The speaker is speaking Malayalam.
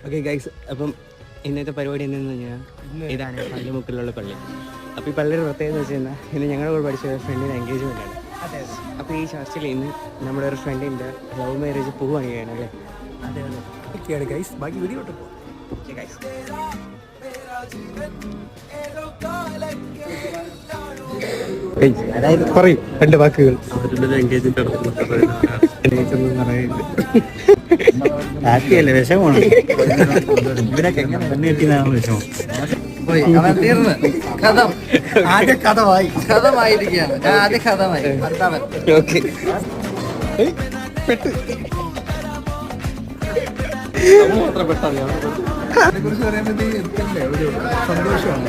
ഓക്കെ ഗൈസ്, അപ്പം ഇന്നത്തെ പരിപാടി എന്താണെന്ന് പറഞ്ഞാൽ ഇതാണ് പള്ളിമുക്കിലുള്ള പള്ളി. അപ്പോൾ ഈ പള്ളിയുടെ പ്രത്യേകത എന്ന് വെച്ച് കഴിഞ്ഞാൽ ഇന്ന് ഞങ്ങളുടെ കൂടെ പഠിച്ച ഒരു ഫ്രണ്ടിൻ്റെ എൻഗേജ്മെൻ്റ് ആണ്. അപ്പോൾ ഈ ചർച്ചിൽ ഇന്ന് നമ്മുടെ ഒരു ഫ്രണ്ടിൻ്റെ ലവ് മാരേജ് പോവുകയാണ് അല്ലേ? അതെ അതെ. ഓക്കെയാണ് ഗൈസ്, ബാക്കി വീഡിയോ ഇട്ട് പോകാം. Okay guys. അതായത് പറയും രണ്ട് വാക്കുകൾ. അവരുടെ എൻഗേജ്മെന്റ് ഹാപ്പിയല്ലേ? വിഷമമാണ് ഇവരൊക്കെ എങ്ങനെ പെണ്ണ് കിട്ടിയതാണ് വിഷമം. ആദ്യ കഥമായിരിക്കുകയാണ്. ആദ്യ കഥമായി. ഓക്കെ പെട്ട് അതിനെ കുറിച്ച് പറയുമ്പോഴത്തേക്ക് ഒരു സന്തോഷമാണ്.